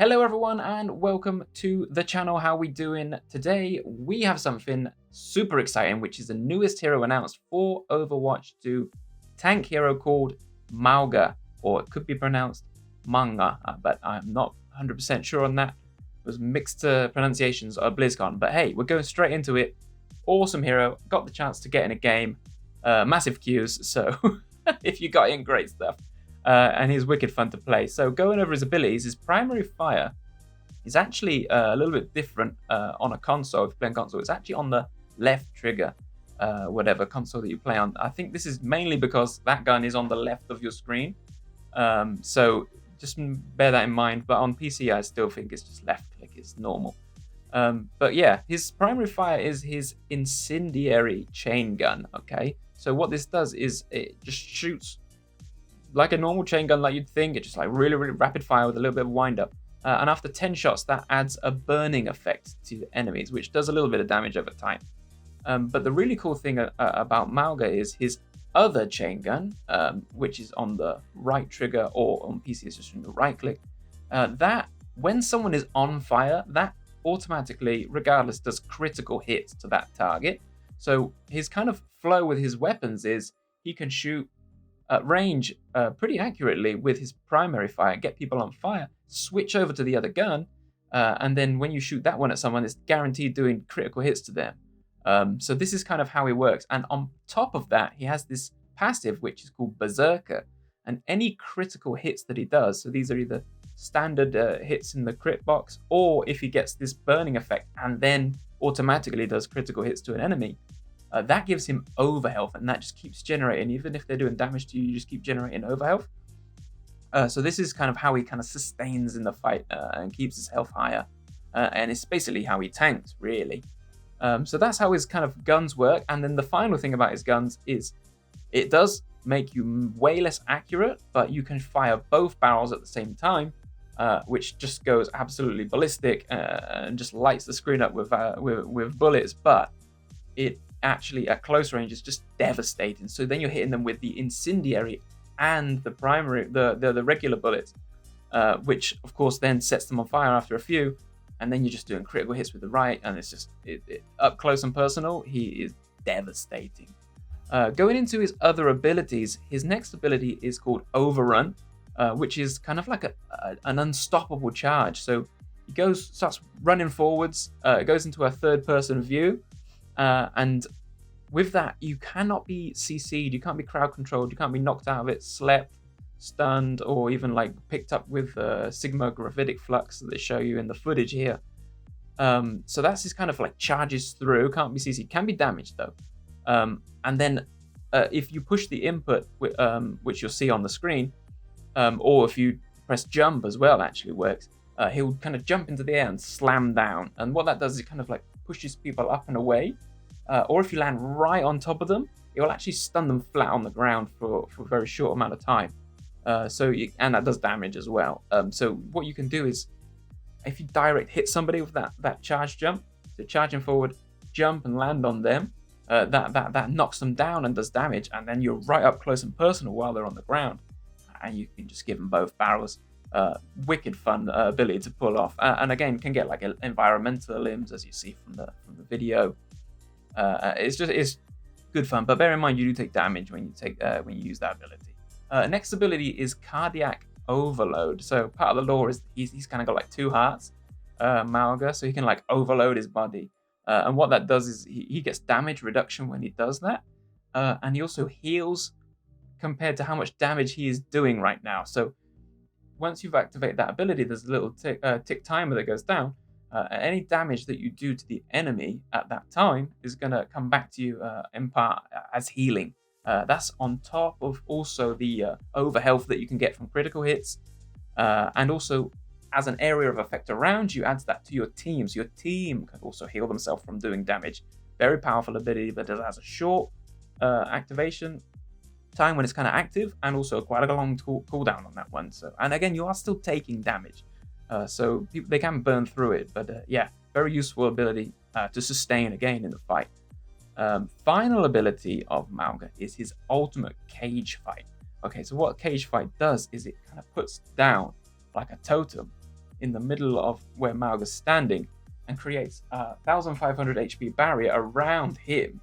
Hello everyone and welcome to the channel. How we doing? Today we have something super exciting, which is the newest hero announced for Overwatch 2 tank hero called Mauga, or it could be pronounced Manga, but I'm not 100% sure on that. It was mixed pronunciations at BlizzCon, but hey, we're going straight into it. Awesome hero, got the chance to get in a game, massive queues, so if you got in, great stuff. And he's wicked fun to play. So going over his abilities, his primary fire is actually a little bit different on a console. If you play on console, it's actually on the left trigger, whatever console that you play on. I think this is mainly because that gun is on the left of your screen. So just bear that in mind. But on PC, I still think it's just left click is normal. But yeah, his primary fire is his incendiary chain gun. Okay, so what this does is it just shoots like a normal chain gun, like you'd think. It's just like really rapid fire with a little bit of wind up. And after 10 shots, that adds a burning effect to the enemies, which does a little bit of damage over time. But the really cool thing about Mauga is his other chain gun, which is on the right trigger, or on PC it's just from the right click. That when someone is on fire, that automatically, regardless, does critical hits to that target. So his kind of flow with his weapons is he can shoot at range pretty accurately with his primary fire, get people on fire, switch over to the other gun, and then when you shoot that one at someone, it's guaranteed doing critical hits to them. So this is kind of how he works. And on top of that, he has this passive, which is called Berserker. And any critical hits that he does, so these are either standard hits in the crit box, or if he gets this burning effect and then automatically does critical hits to an enemy, that gives him overhealth, and that just keeps generating. Even if they're doing damage to you, you just keep generating overhealth. So this is kind of how he kind of sustains in the fight and keeps his health higher. And it's basically how he tanks, really. So that's how his kind of guns work. And then the final thing about his guns is it does make you way less accurate, but you can fire both barrels at the same time, which just goes absolutely ballistic and just lights the screen up with bullets. But it actually at close range is just devastating. So then you're hitting them with the incendiary and the primary, the regular bullets, which of course then sets them on fire after a few, and then you're just doing critical hits with the right, and it's just up close and personal. He is devastating. Going into his other abilities, his next ability is called Overrun, which is kind of like an unstoppable charge. So he starts running forwards. It goes into a third-person view. And with that, you cannot be CC'd, you can't be crowd controlled, you can't be knocked out of it, slept, stunned, or even like picked up with Sigma gravitic flux that they show you in the footage here. So that's his kind of like charges through, can't be CC'd, can be damaged though. And then if you push the input, which you'll see on the screen, or if you press jump as well, actually works, he'll kind of jump into the air and slam down. And what that does is it kind of like pushes people up and away. Or if you land right on top of them, it will actually stun them flat on the ground for a very short amount of time. And that does damage as well. So what you can do is, if you direct hit somebody with that charge jump, so charging forward, jump and land on them, that knocks them down and does damage, and then you're right up close and personal while they're on the ground, and you can just give them both barrels. Wicked fun ability to pull off, and again can get like environmental limbs, as you see from the video. It's good fun, but bear in mind you do take damage when you use that ability. Next ability is Cardiac Overload. So part of the lore is he's kind of got like two hearts, Mauga, so he can like overload his body. And what that does is he gets damage reduction when he does that, and he also heals compared to how much damage he is doing right now. So once you've activated that ability, there's a little tick timer that goes down. Any damage that you do to the enemy at that time is going to come back to you in part as healing. That's on top of also the overhealth that you can get from critical hits, and also as an area of effect around you adds that to your team. So your team can also heal themselves from doing damage. Very powerful ability, but it has a short activation time when it's kind of active, and also quite a long cooldown on that one. So, and again, you are still taking damage, so they can burn through it. But yeah, very useful ability to sustain again in the fight. Final ability of Mauga is his ultimate cage fight. Okay, so what cage fight does is it kind of puts down like a totem in the middle of where Mauga's standing and creates a 1500 HP barrier around him.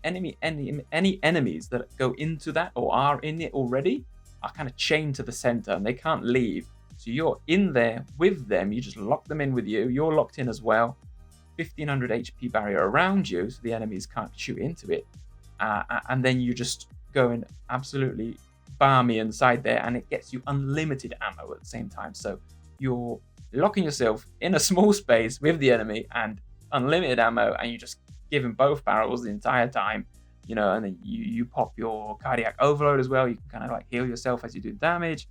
Any enemies that go into that or are in it already are kind of chained to the center and they can't leave. So you're in there with them. You just lock them in with you. You're locked in as well. 1500 HP barrier around you, so the enemies can't shoot into it. And then you just go in absolutely balmy inside there, and it gets you unlimited ammo at the same time. So you're locking yourself in a small space with the enemy and unlimited ammo, and you just give him both barrels the entire time, and then you pop your cardiac overload as well. You can kind of like heal yourself as you do damage.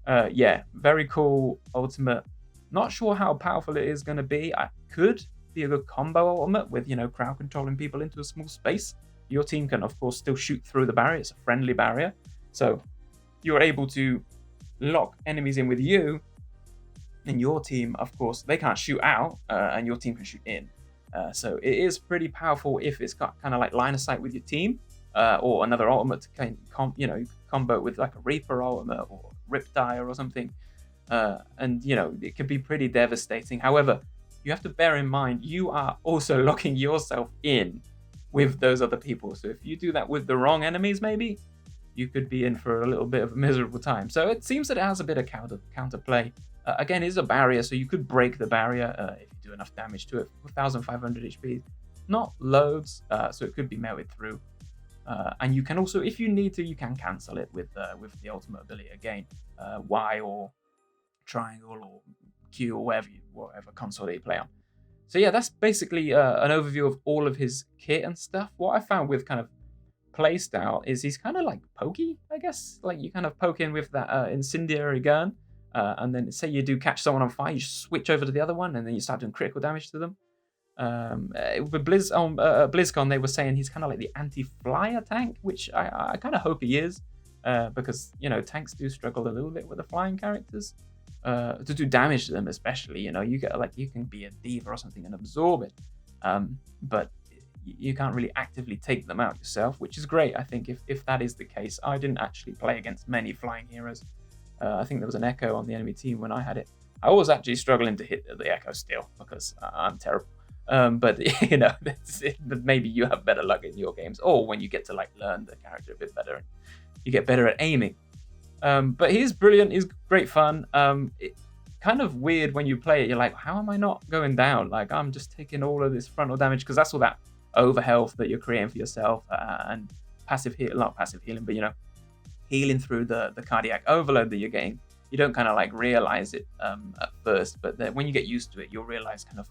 Yeah, very cool ultimate. Not sure how powerful it is going to be. I could be a good combo ultimate with, crowd controlling people into a small space. Your team can, of course, still shoot through the barrier. It's a friendly barrier. So you're able to lock enemies in with you. And your team, of course, they can't shoot out, and your team can shoot in. So it is pretty powerful if it's got kind of like line of sight with your team, or another ultimate to kind of combo with like a Reaper ultimate or Riptire or something. And it could be pretty devastating. However, you have to bear in mind you are also locking yourself in with those other people. So if you do that with the wrong enemies, maybe you could be in for a little bit of a miserable time. So it seems that it has a bit of counterplay. Again, it is a barrier, so you could break the barrier if you do enough damage to it. 1500 HP, not loads, so it could be melted through. And you can also, if you need to, you can cancel it with the ultimate ability again, Y or triangle or Q or whatever console that you play on. So yeah, that's basically an overview of all of his kit and stuff. What I found with kind of playstyle is he's kind of like pokey, I guess. Like you kind of poke in with that incendiary gun, and then say you do catch someone on fire, you switch over to the other one, and then you start doing critical damage to them. With BlizzCon, they were saying he's kind of like the anti-flyer tank, which I kind of hope he is, because tanks do struggle a little bit with the flying characters. To do damage to them, especially, you get you can be a diva or something and absorb it, but you can't really actively take them out yourself, which is great. I think if that is the case, I didn't actually play against many flying heroes. I think there was an Echo on the enemy team when I had it. I was actually struggling to hit the Echo still because I'm terrible. But that's it. But maybe you have better luck in your games, or when you get to learn the character a bit better and you get better at aiming. But he's brilliant. He's great fun. It kind of weird when you play it. You're like, how am I not going down? I'm just taking all of this frontal damage because that's all that over health that you're creating for yourself, and passive heal, not passive healing, but healing through the cardiac overload that you're getting. You don't kind of realize it at first, but then when you get used to it, you'll realize kind of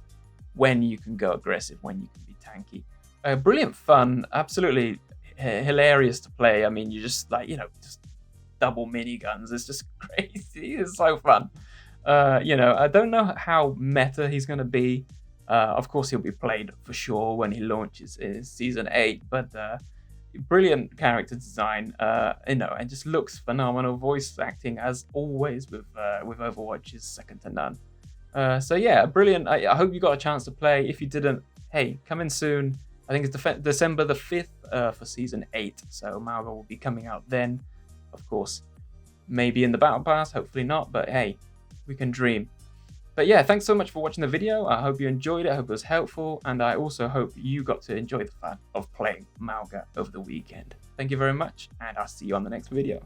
when you can go aggressive, when you can be tanky. Brilliant fun, absolutely hilarious to play. I mean, you just just double miniguns. It's just crazy. It's so fun. I don't know how meta he's going to be. Of course, he'll be played for sure when he launches in Season 8, but brilliant character design, and just looks phenomenal. Voice acting, as always, with Overwatch is second to none. So yeah, brilliant. I hope you got a chance to play. If you didn't, hey, come in soon. I think it's December the 5th for Season 8, so Mauga will be coming out then. Of course, maybe in the Battle Pass, hopefully not, but hey, we can dream. But yeah, thanks so much for watching the video. I hope you enjoyed it. I hope it was helpful. And I also hope you got to enjoy the fun of playing Mauga over the weekend. Thank you very much, and I'll see you on the next video.